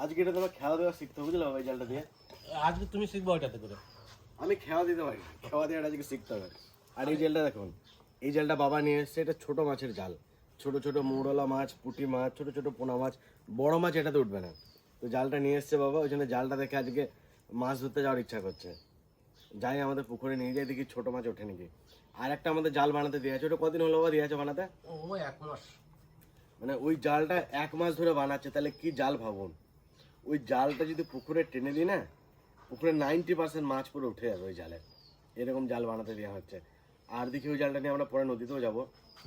আজকে এটা তোমার খেয়া দেওয়া শিখতে হবে, বুঝলে এই জালটা দিয়ে। আজকে তুমি শিখবো এটাতে করে। আমি খেয়া দিতে পারি, খেয়া দিয়ে আজকে শিখতে হবে। আর এই জালটা দেখুন, এই জালটা বাবা নিয়ে এসছে, এটা ছোট মাছের জাল, ছোট ছোট মৌরলা মাছ, পুঁটি মাছ, ছোট ছোট পোনা মাছ, বড় মাছ এটাতে উঠবে না। তো জালটা নিয়ে এসছে বাবা, ওই জন্য জালটা দেখে আজকে মাছ ধরতে যাওয়ার ইচ্ছা করছে। যাই আমাদের পুকুরে নিয়ে যাই, দেখি ছোট মাছ ওঠে নাকি। আর একটা আমাদের জাল বানাতে দিয়ে আছে, ওটা কদিন হলো বাবা দিয়ে আছে বানাতে? ও 1 মাস। মানে ওই জালটা 1 মাস ধরে বানাচ্ছে, তাহলে কি জাল ভাবুন। ওই জালটা যদি পুকুরে টেনে দিই না, পুকুরে 90% মাছ পুরো উঠে যাবে ওই জালে। এরকম জাল বানাতে দেওয়া হচ্ছে। আর দেখি ওই জালটা নিয়ে আমরা পরে নদীতেও যাবো।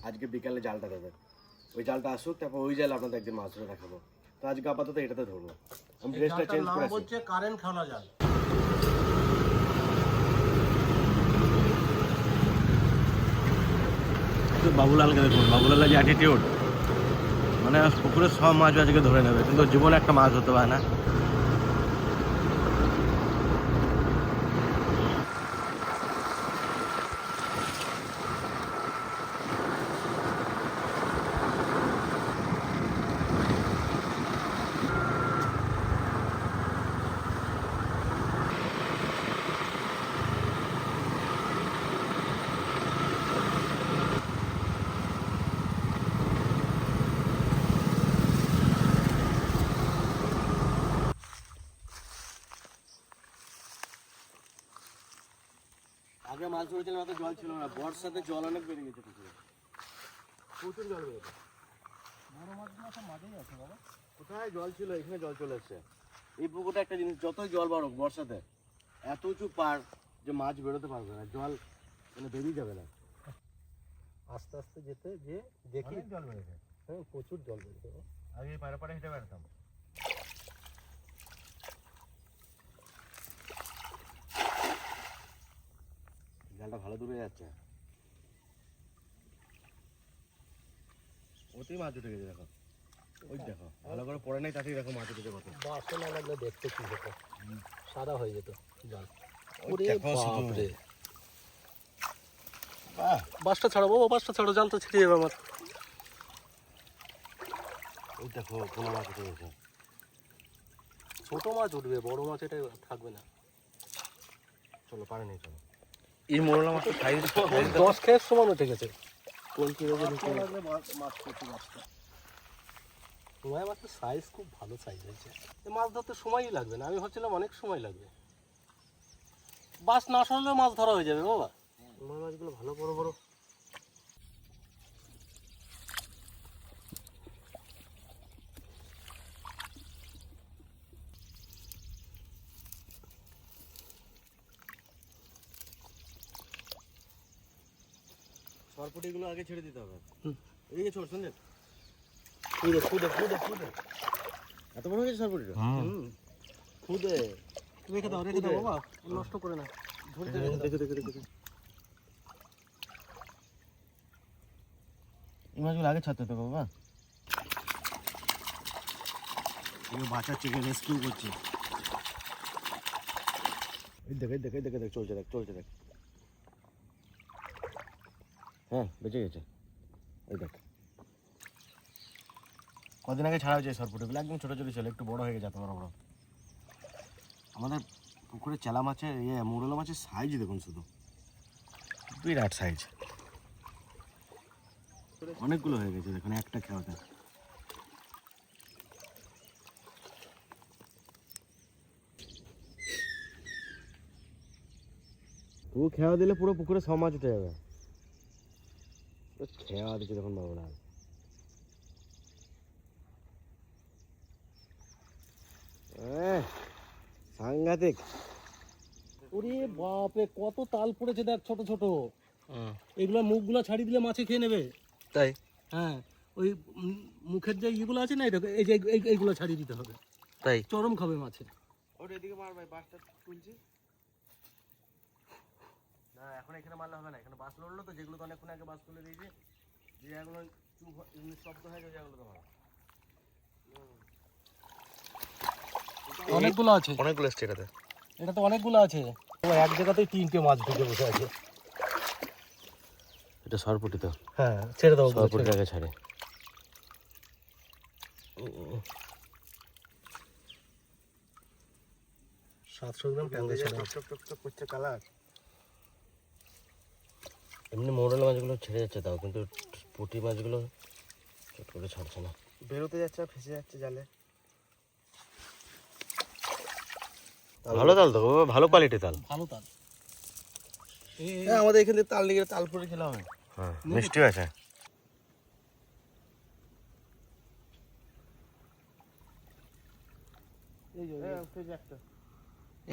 আজকে বিকালে জালটা দেবে, ওই জালটা আসুক, তারপর ওই জাল আপনাদের একদিন মাছ ধরে দেখাবো। তো আজকে আপাতত এটাতে ধরবো। আমি ড্রেসটা চেঞ্জ করে আসি। হচ্ছে কারেন্ট খাওয়া জাল। বাবুলালকে দেখুন, বাবুলালের যে অ্যাটিটিউড, মানে পুকুরের সব মাছ আজকে ধরে নেবে, কিন্তু জীবনে একটা মাছ ধরতে পারে না। আগে মাছ ধরেছিলাম, এত জল ছিল না, বর্ষাতে জল অনেক বেড়ে গেছে পুকুরে, প্রচুর জল বেড়েছে। বড় মাছগুলো সব মাঝেই আছে বাবা। কোথায় জল ছিল, এখানে জল চলে এসছে। এই পুকুরটা একটা জিনিস, যতই জল বাড়ুক বর্ষাতে, এত উঁচু পার যে মাছ বেরোতে পারবে না, জল মানে বেরিয়ে যাবে না। আস্তে আস্তে যেতে যে দেখি জল বেড়েছে। হ্যাঁ, প্রচুর জল বেড়েছে। আগে এই পাড়ে পাড়ে হেঁটে বেড়াতাম। জালটা ভালো দূরে যাচ্ছে, ওতেই মাছ উঠে গেছে। দেখো ওই দেখো, ভালো করে পড়ে নাই, তাতেই দেখো মাছ উঠেছে কত। বাসে না লাগলে দেখতে কি হতো, সাদা হয়ে যেত জল। ওই দেখো শুধু। বাপরে, বাহ, বাসটা ছাড়ো বাবা, বাসটা ছাড়ো, জাল তো ছিঁড়ে যাবে আমার। ওই দেখো পোনা মাছ উঠে গেছে। ছোট মাছ উঠবে, বড় মাছ এটা থাকবে না। চলো পারে নেই, চলো। এই মোরলা মাছের সাইজ 10 খেয়ের সমান উঠে গেছে। সময় মাছের সাইজ খুব ভালো সাইজ হয়েছে। মাছ ধরতে সময়ই লাগবে না, আমি ভাবছিলাম অনেক সময় লাগবে। বাস না সরলেও মাছ ধরা হয়ে যাবে বাবা। সময় মাছগুলো ভালো বড় বড়। সরপুটিগুলো আগে ছেড়ে দিতে হবে। এদিকে ছোট শুনলেন, খুদে খুদে খুদে খুদে এত বড় হয়ে গেছে সরপুটিটা। খুদে রেখে দাও বাবা, নষ্ট করে না। ধরতে দেখে দেখে দেখে। এই মাছগুলো আগে ছাড়তে হবে বাবা। এগুলো বাঁচাচ্ছে, রেস্কিউ করছে। এই দেখ, এই দেখ, এই দেখ, দেখ, চলছে দেখ, চলছে দেখ। হ্যাঁ, বেঁচে গেছে। এই দেখ, কদিন আগে ছাড়া হয়েছে সরপুটিগুলো, একদম ছোটো ছোটো ছিল, একটু বড় হয়ে গেছে, এত বড় বড়। আমাদের পুকুরে চেলা মাছের মৌরলা মাছের সাইজ দেখুন, শুধু বিরাট সাইজ। অনেকগুলো হয়ে গেছে দেখুন একটা খেয়াতে। পুরো খেয়া দিলে পুরো পুকুরে সব মাছ উঠে যাবে। খেয়া দিচ্ছে দেখুন বাবুরা, সাংঘাতিক। ওরে বাপরে, কত তাল পড়েছে দেখ, ছোট ছোট। এগুলো মুখগুলো ছাড়িয়ে দিলে মাছে খেয়ে নেবে। তাই? হ্যাঁ, ওই মুখের যে ইগুলো আছে না, এই যে এইগুলো ছাড়িয়ে দিতে হবে, তাই চরম খাবে মাছে। ওটা এদিকে মার ভাই, বাসটা তুলছি না, এখন এখানে মারলে হবে না, এখানে বাস লড়লো তো, যেগুলো তো অনেকক্ষণ আগে বাস তুলে দিয়েছি, যে জায়গাগুলো চুপ শব্দ হয়ে যায়, জায়গাগুলো তো মারা। অনেকগুলো আছে, অনেকগুলো এসছে এটাতে। এটা তো অনেকগুলো আছে। এক জায়গাতেই 3টে মাছ ঢুকে বসে আছে। এটা সরপুটি তো। হ্যাঁ, ছেড়ে দাও, সরপুটিটাকে ছাড়ে। 700 গ্রাম ট্যাংরা ছেড়ে আছে। টক টক টক করছে কালার। এমনি মৌরলা মাছগুলো ছেড়ে যাচ্ছে তাও, কিন্তু পুঁটি মাছগুলো চট করে ছাড়ছে না, বেরোতে যাচ্ছে আর ফেসে যাচ্ছে জালে। ভালো তাল তো, ভালো কোয়ালিটি তাল। ভালো তাল। হ্যাঁ, আমাদের এখান থেকে তাল নিয়ে তাল পরে খেলাম। হ্যাঁ, মিষ্টি আছে।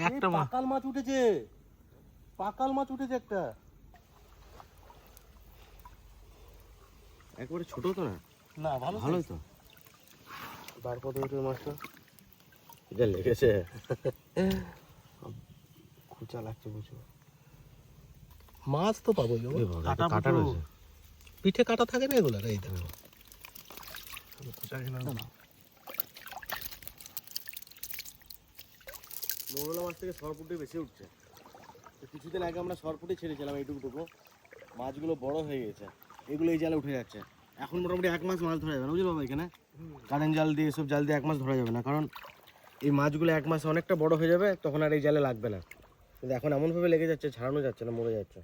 একটা পাকাল মাছ উঠেছে, পাকাল মাছ উঠেছে একটা। একবারে ছোট তো না? না, ভালো ভালোই তো। বার কত উঠে মাছটা? এটা লেগেছে, খুচা লাগছে বুঝো। মাছ তো পাবোই, কাটা কাটা রয়েছে, পিঠে কাটা থাকে না এগুলো। এই দেখো খুচা খেলাম। মৌরলা মাছ থেকে সরপুটি বেশি উঠছে। তো কিছুদিন আগে আমরা সরপুটি ছেড়েছিলাম এইটুকু, মাছগুলো বড় হয়ে গেছে, এগুলো এই জালে উঠে যাচ্ছে। এখন মোটামুটি 1 মাস মাছ ধরা যাবে না, বুঝলি বাবা? এখানে কারেন্ট জাল দিয়ে এসব জাল দিয়ে 1 মাস ধরা যাবে না, কারণ এই মাছগুলো 1 মাসে অনেকটা বড় হয়ে যাবে, তখন আর এই জালে লাগবে না। কিন্তু এখন এমনভাবে লেগে যাচ্ছে, ছাড়ানো যাচ্ছে না, মরে যাচ্ছে।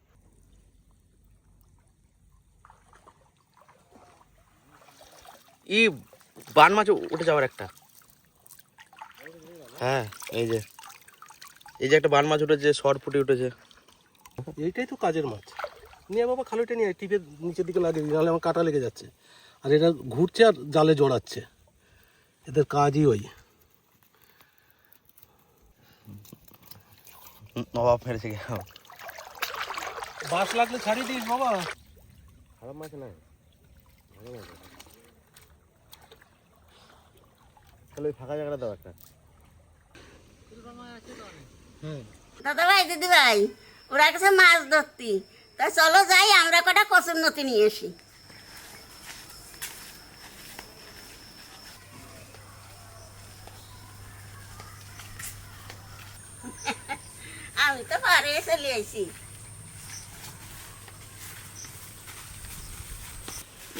ই বান মাছ উঠে যাওয়ার একটা। হ্যাঁ, এই যে একটা বান মাছ উঠেছে, শর্ট ফুটে উঠেছে। এইটাই তো কাজের মাছ। নিয়ে বাবা খালুইটা নিয়ে টিপের নিচের দিকে লাগে, নাহলে আমার কাটা লেগে যাচ্ছে। আর এটা ঘুরছে আর জালে জড়াচ্ছে, এদের কাজই ওই। নবাব ফেলেছে কি? বাস লাগলে ছাড়িয়ে দিস বাবা। খারাপ মাছ না, ভালো মাছ। তাহলে ওই ফাঁকা জায়গাটা দাও একটা। দাদা ভাই, দিদি ভাই, ওরা গেছে মাছ ধরতি, তা চলো যাই আমরা কটা কচুর নতি নিয়ে আসি। আমি তো পারে চলে আইছি।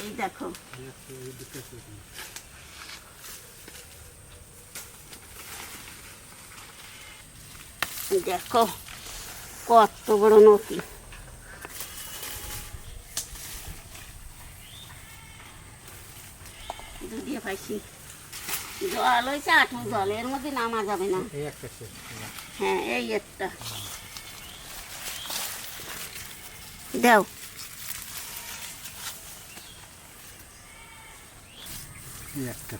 এই দেখো, দেখো কত বড় নদী। দুদিয়ে পাইছি, জল হয়েছে আঠু জল, এর মধ্যে নামা যাবে না। হ্যাঁ, এই একটা দাও। একটা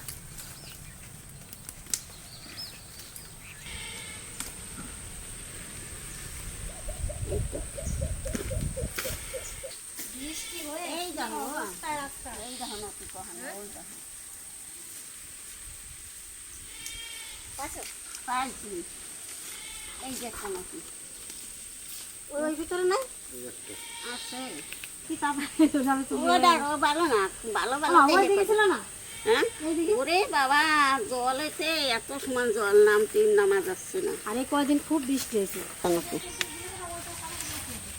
এই দেখো, এই দেখো নদী কহানো, ওই দেখো পাইছি। এই যে একটা নদী, ওই ভিতরে নাই আছে। ও ভালো না, ভালো ভালো দেখেছিল না। হ্যাঁ, ওরে বাবা, জল এসে এত সমান জল নামা যাচ্ছে না। আরে কয়দিন খুব বৃষ্টি হয়েছে,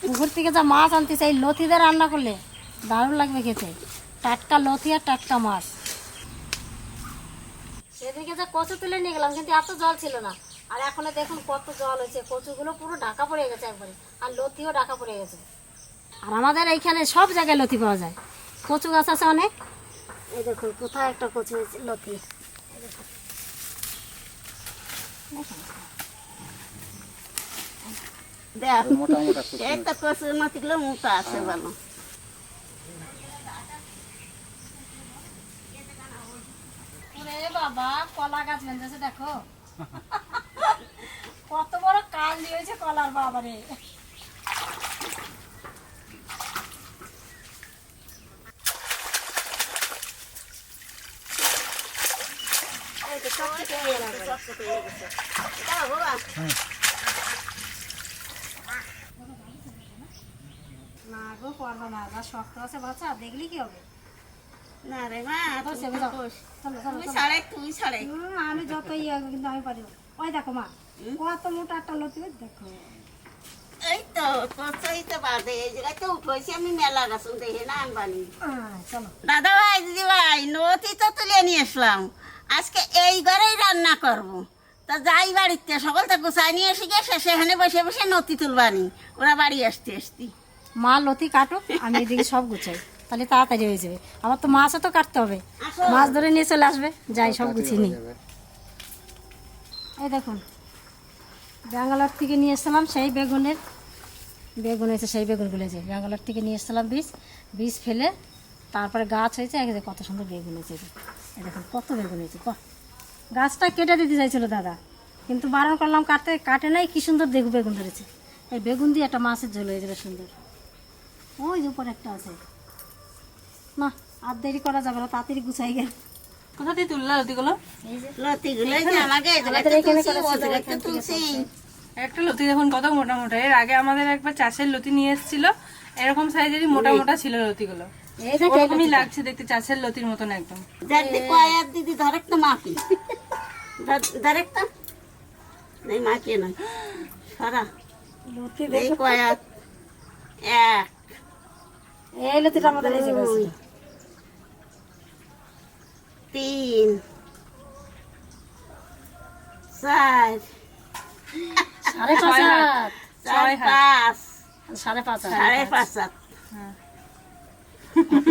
পুকুর থেকে যা মাছ আনতে চাই লথি দিয়ে রান্না করলে দারুণ লাগবে খেতে। টাটকা লথি আর টাটকা মাছ। সেদিকে যা কচু তুলে নিয়ে গেলাম, কিন্তু এত জল ছিল না। আর এখন দেখুন কত জল হয়েছে, কচুগুলো পুরো ঢাকা পড়ে গেছে একবারে, আর লথিও ঢাকা পড়ে গেছে। আর আমাদের এইখানে সব জায়গায় লথি পাওয়া যায়, কচু গাছ আছে অনেক। এই দেখুন কোথায় একটা কচু হয়েছে লথি, দেখ একটা কচুর নদীগুলো মোটা আছে ভালো। বাবা কলা গাছ বেঁধেছে দেখো, কত বড় কাল দিয়েছে কলার বাবারে। না গো, পারবো না, যা শক্ত আছে বাচ্চা, দেখলি কি হবে। না রে মা, চলো তুই ছাড়াই। আমি যত ইয়ে কিন্তু আমি পারি। ওই দেখো মা, কত মোটা একটা লতি দেখো। এই তো কচুই তো বাদে, এই জায়গায় তো উঠেছি আমি মেলা গাছুন দেখে না আনবানি। চলো দাদা ভাই, দিদি ভাই, নথি তো তুলে নিয়ে আসলাম, আজকে এই ঘরেই রান্না করব। তা যাই বাড়িতে সকলটা গুছাই নিয়ে এসে গিয়ে সেখানে বসে বসে নতি তুলবানি, ওরা বাড়ি আসতে আসতে। মা লতি কাটুক, আমি এদিকে সব গুছাই, তাহলে তাড়াতাড়ি হয়ে যাবে। আমার তো মাছও তো কাটতে হবে, মাছ ধরে নিয়ে চলে আসবে। যাই সব গুছিয়ে নিই। এই দেখুন, ব্যাঙ্গালোর থেকে নিয়ে এসেছিলাম সেই বেগুন হয়েছে, সেই বেগুনগুলো যে ব্যাঙ্গালোর থেকে নিয়ে এসেছিলাম বীজ ফেলে, তারপরে গাছ হয়েছে। এই যে কত সুন্দর বেগুন হয়েছে, এই দেখুন কত বেগুন হয়েছে। গাছটা কেটে দিতে চাইছিল দাদা, কিন্তু বারণ করলাম কাটে নাই। কি সুন্দর দেখু বেগুন ধরেছে। এই বেগুন দিয়ে একটা মাছের ঝোল হয়ে যাবে সুন্দর। ওই যে উপরে একটা আছে না, আর দেরি করা যাবে না, তাড়াতাড়ি গুছাই গেল। কোথা দিয়ে তুললা লতিগুলো? লতিগুলো এই যে আমাকে এই জায়গাতে তুলছি, ও জায়গাতে তুলছি। একটা লতি দেখুন কত মোটা মোটা। এর আগে আমাদের একবার চাষের লতি নিয়ে এসেছিল, এরকম সাইজেরই মোটা মোটা ছিল লতিগুলো। ওরকমই লাগছে দেখতে, চাষের লতির মতন একদম। যাতে কয়ার দিদি ধরেকটা মাপি, ধরেকটা এই মাপিয়ে নয় সারা লতি এই কয়ার এক, এই লতিটা আমাদের এই যে গাছ। 3 4 সাড়ে পাঁচ হাত, 4 5 সাড়ে পাঁচ হাত। 5.5 হাত।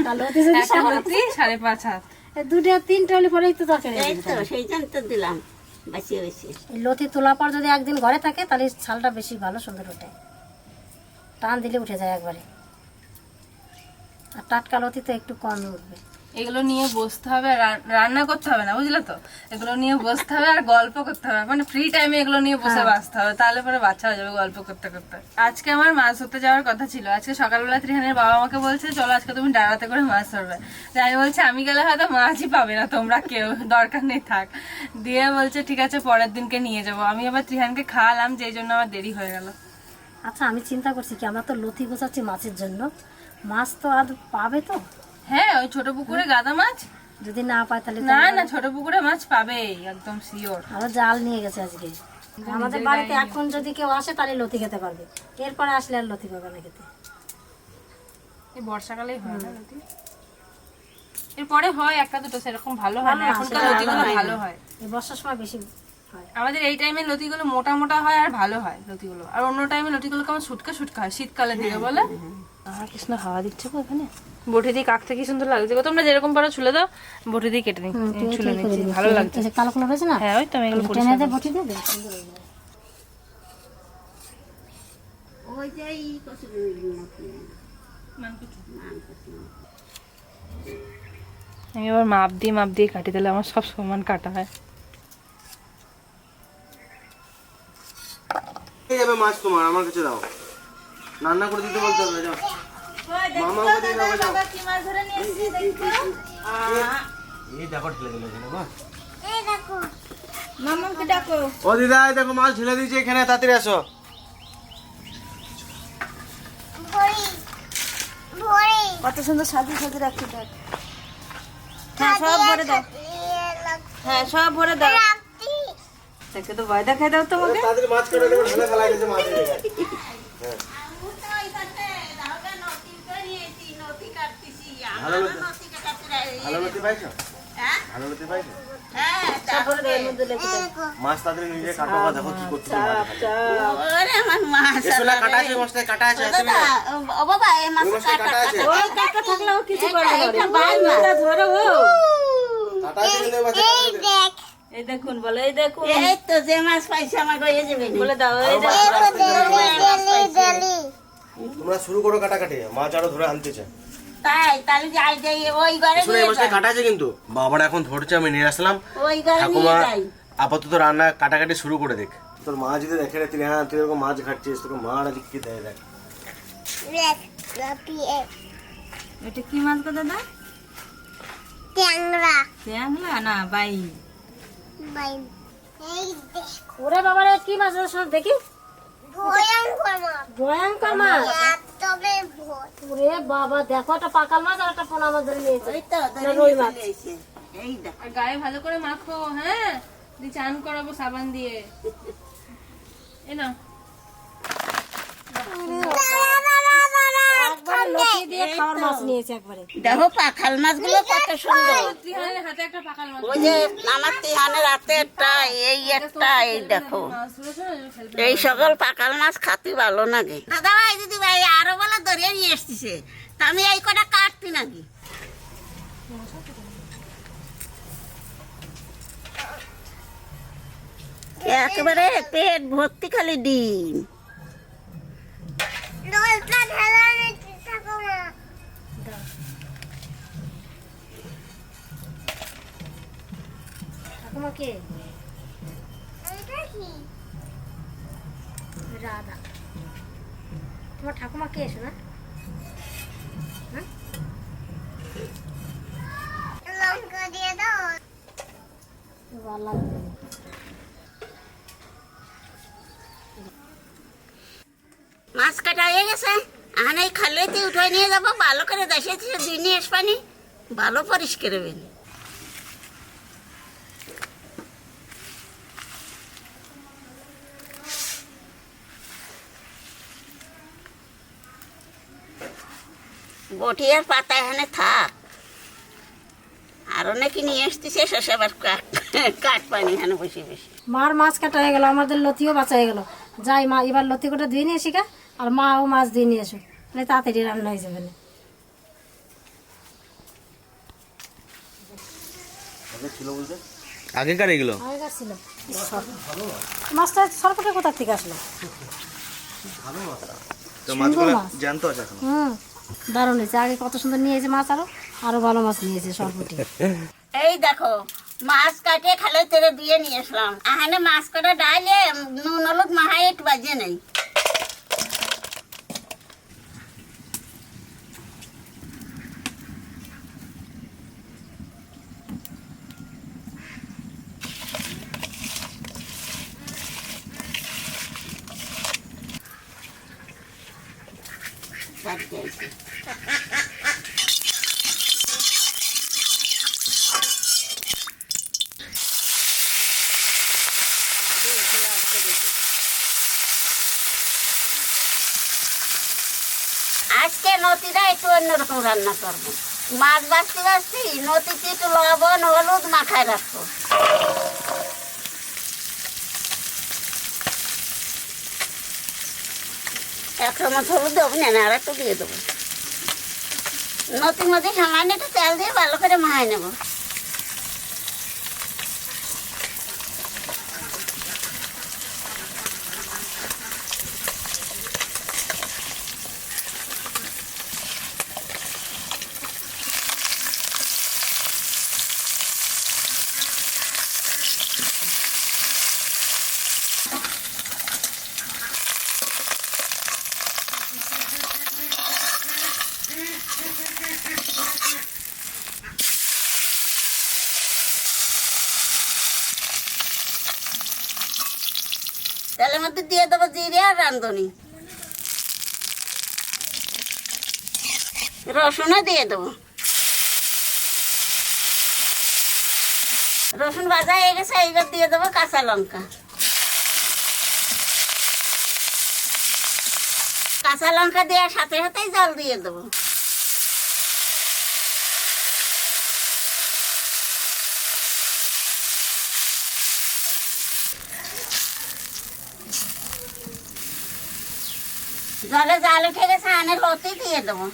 আর লতি যদি একটা লতি 5.5 হাত। দুটো তিনটে হলে পরেই তো তরকারি এই তো সেই জন্য তো দিলাম বাঁচিয়ে বাঁচিয়ে। এই লতি তোলার পর যদি একদিন ঘরে থাকে তাহলে ছালটা বেশি ভালো সুন্দর ওঠে, টান দিলে উঠে যায় একবারে। আর টাটকা লতি তো একটু কম উঠবে। এগুলো নিয়ে বসতে হবে, আর রান্না করতে হবে না, বুঝলে তো? এগুলো নিয়ে বসতে হবে আর গল্প করতে হবে, মানে ফ্রি টাইমে এগুলো নিয়ে বসে বাঁচতে হবে, তাহলে পরে বাচ্চা হয়ে যাবে গল্প করতে করতে। আজকে আমার মাছ ধরতে যাওয়ার কথা ছিল। আজকে সকালবেলা ত্রিহানের বাবা আমাকে বলছে চলো আজকে তুমি ডাড়াতে করে মাছ ধরবে। তাই আমি বলছি আমি গেলে হয়তো মাছই পাবে না, তোমরা কেউ, দরকার নেই থাক। দিয়ে বলছে ঠিক আছে পরের দিনকে নিয়ে যাবো। আমি আবার ত্রিহানকে খাওয়ালাম, যেই জন্য আমার দেরি হয়ে গেল। আচ্ছা, আমি চিন্তা করছি কি, আমরা তো লতি গোছাচ্ছি মাছের জন্য, মাছ তো আর পাবে তো? হ্যাঁ, ওই ছোট পুকুরে গাদা মাছ যদি না পায় তাহলে তো না না, ছোট পুকুরে মাছ পাবেই একদম শিওর। আরো জাল নিয়ে গেছে আজকে। আমাদের বাড়িতে এখন যদি কেউ আসে তাহলে লতি খেতে পারবে, এরপরে আসলে আর লতি পাবে না খেতে। এই বর্ষাকালেই হয় না লতি, এরপরে হয় একটা দুটো, সেরকম ভালো হয় না। এখনকার লতিগুলো ভালো হয়, এই বর্ষার সময় বেশি হয়। আমাদের এই টাইমে লতিগুলো মোটা মোটা হয় আর ভালো হয় লতিগুলো। আর অন্য টাইমে লতিগুলো কেমন শুটকা শুটকা হয় শীতকালের দিকে বলে। আর কৃষ্ণ হাওয়া দিচ্ছে গো এখানে। বটি দিয়ে কাটতে কি সুন্দর লাগছে গো। তোমরা যেরকম পারো ছুলে দাও, বটি দিয়ে কেটে ছুলে নিচ্ছি, ভালো লাগছে। এই যে কালো কালো হয়েছে না, হ্যাঁ ওই তো আমি এগুলো টেনে দিয়ে বটি দিয়ে দেবে, সুন্দর হয়ে যাবে। ওই যে এই কচুরি আমি আবার মাপ দিয়ে কাটি, তাহলে আমার সব সমান কাটা হয়। এই যাবে মাছ তোমার, আমার কাছে দাও, রান্না করে দিতে বলতে হবে। যাও মামাকে দিয়ে দাও, যাও। এই দেখো ঠেলে দিল এখানে গো। মামাকে ডাকো। ও দিদা, এই দেখো মাছ ঢেলে দিয়েছে এখানে, তাড়াতাড়ি আসো। কত সুন্দর সাজিয়ে সাজিয়ে রাখছি দেখ। হ্যাঁ সব ভরে দাও, হ্যাঁ সব ভরে দাও। তাকে তো ভয় দেখাই দাও তোমাকে। তাড়াতাড়ি মাছ কেটে দেবো, ঢেলে ফেলা গেছে মাছ। ভালো লতি পাইছো? ভালো লতি পাইছো? মাছ তাড়াতাড়ি নিজে কাটো, বা দেখো কি করছো। কাটা আছে, মাছটা কাটা আছে। ও বাবা, এই মাছ কাটা আছে, কাটা থাকলেও কিছু করবে না। ধরো কাটা আছে কিন্তু মাছ কাটা আছে। এই দেখুন, বলে এই দেখুন, এই তো যে মাছ পাইছে আমার হয়ে যাবে বলে দাও। এই তোমরা শুরু করো কাটাকাটি, মাছ আরো ধরে আনতে চাই। তাই তাহলে যাই যাই ওই ঘরে শুনে এই মাছটা কাটা আছে কিন্তু, বাবারা এখন ধরছে, আমি নিয়ে আসলাম। ওই ঘরে নিয়ে ঠাকুমা যাই। আপাতত রান্না কাটাকাটি শুরু করে দেখ। তোর মা যদি দেখে রে, তুই হ্যাঁ তুই এরকম মাছ ঘাটছিস, তোকে মা আজ কি দেয় দেখ। এটা কি মাছ গো দাদা? ট্যাংরা। ট্যাংরা না বাই। ওরে বাবা রে, কি মাছ সব দেখি, ভয়ঙ্কর মাছ। ওরে বাবা, দেখো একটা পাকাল মাছ আর একটা পোনা মাছ ধরে নিয়েছে। ওই তো রুই মাছ। এই দেখ। আর গায়ে ভালো করে মাখো, হ্যাঁ দিয়ে চান করাবো সাবান দিয়ে। এই নাও, একবারে লতি দিয়ে খাওয়ার মাছ নিয়েছে একবারে। দেখো পাখাল মাছগুলো কত সুন্দর। তিহানের হাতে একটা পাকাল মাছ ওই যে আমার তিহানের হাতে একটা, এই একটা, এই দেখো এই সকল পাকাল মাছ খাতে ভালো লাগে। দাদা ভাই দিদি ভাই আরো বলে ধরিয়ে নিয়ে এসতেছে, তা আমি এই কটা কাটতি নাকি? একেবারে পেট ভর্তি খালি ডিম। ঠাকুমা কে? রাধা। তোমার ঠাকুমা কে এসো না? মাছ কাটা হয়ে গেছে, এখন এই খালেতে উঠে নিয়ে যাবো, ভালো করে দেশে দিয়ে নিয়ে আসবানি, ভালো পরিষ্কার হবেন। বটিয়ার পাতা এখানে থাক, আরো নাকি নিয়ে আসতেছে শশা আবার কাঠ পানি এখানে বসে বসে। মার মাছ কাটা হয়ে গেল, আমাদের লতিও বাঁচা হয়ে গেল। যাই মা, এবার লতি কটা ধুয়ে নিয়ে এসি গা, আর মাও মাছ দিয়ে নিয়ে এসো, তাহলে তাড়াতাড়ি রান্না হয়ে যাবে না। আগেকার এগুলো আগেকার ছিল। মাছটা সরকারের কোথা থেকে আসলো? তো মাছগুলো মাছ। জ্যান্ত আছে এখন। দারুণ হয়েছে। আগে কত সুন্দর নিয়েছে মাছ, আরো ভালো মাছ নিয়েছে সরপুটি। এই দেখো মাছ কাটে খালে তেরে দিয়ে নিয়ে আসলাম, এখানে মাছ কাটা ডাইলে নুন হলুদ মাহাই একটু বাজে নেই। আজকে নতিটা একটু অন্যরকম রান্না করবো। মাছ বাঁচতে বাঁচতে নতিতে একটু লবণ হলুদ মাখায় রাখবো। এক চামচ হলুদ দেবো না, আর একটু দিয়ে দেবো। নতির মধ্যে সামান্য একটু তেল দিয়ে ভালো করে মাখায় নেবো। তেলের মধ্যে দিয়ে দেবো জিরে আর রাঁধুনি, রসুনও দিয়ে দেবো। রসুন ভাজা হয়ে গেছে, এইবার দিয়ে দেবো কাঁচা লঙ্কা। কাঁচা লঙ্কা দেওয়ার সাথে সাথেই জল দিয়ে দেবো। জলে জাল উঠে গেছে, আনে লতি দিয়ে দেবো।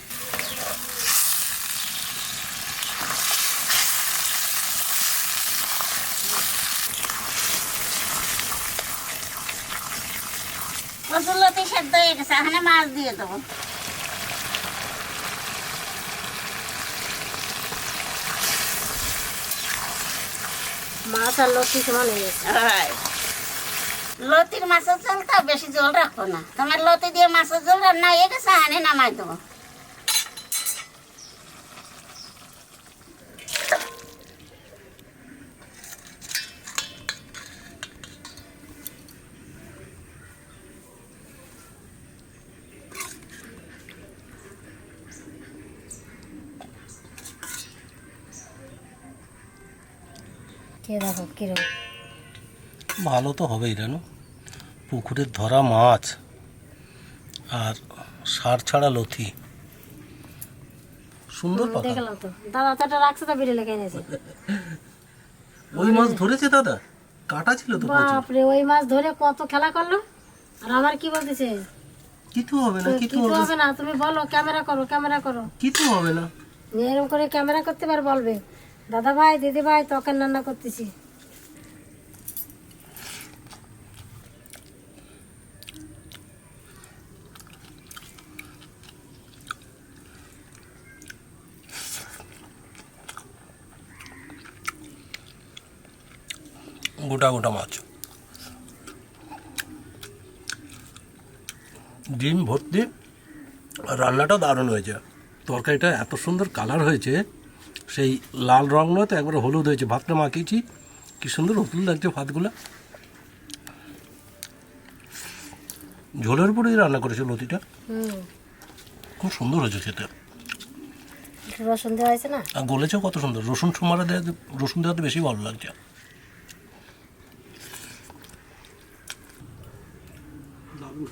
কচুর লতি সেদ্ধ হয়ে গেছে, এখানে মাছ দিয়ে দেবো। মাছ আর লতি সমান হয়ে গেছে। লতির মাছের ঝোল তো বেশি জল রাখবো না, তোমার লতি দিয়ে মাছের ঝোল রান্না হয়ে গেছে, আনে নামাই দেবো। কে দেখো কিরকম ভালো তো হবেই জানো, পুকুরের ধরা মাছ আর সার ছাড়া লথি, সুন্দর পাকা। দেখলাম তো দাদা তো এটা রাখছে তো বিড়ে লেগে এনেছে। ওই মাছ ধরেছে দাদা, কাটা ছিল তো প্রচুর। বাপরে ওই মাছ ধরে কত খেলা করলো, আর আমার কি বলতেছে কিছু হবে না, কিছু কিছু হবে না, তুমি বলো ক্যামেরা করো ক্যামেরা করো, কিছু হবে না। এরকম করে ক্যামেরা করতে পার বলবে দাদা ভাই দিদি ভাই তখন রান্না করতেছি। গোটা গোটা মাছ, ডিম ভর্তি, আর রান্নাটা দারুণ হয়েছে। তরকারিটা এত সুন্দর কালার হয়েছে, সেই লাল রং নয় তো, একবারে হলুদ হয়েছে। ভাতটা মাখিয়েছি, কি সুন্দর হলুদ লাগছে ভাতগুলো। ঝোলের উপরেই রান্না করেছে লতিটা, খুব সুন্দর হয়েছে খেতে। রসুন দেওয়া হয়েছে না, আর গলেছেও কত সুন্দর। রসুন সুমারা দেওয়া, রসুন দেওয়াতে বেশি ভালো লাগছে। দারুণ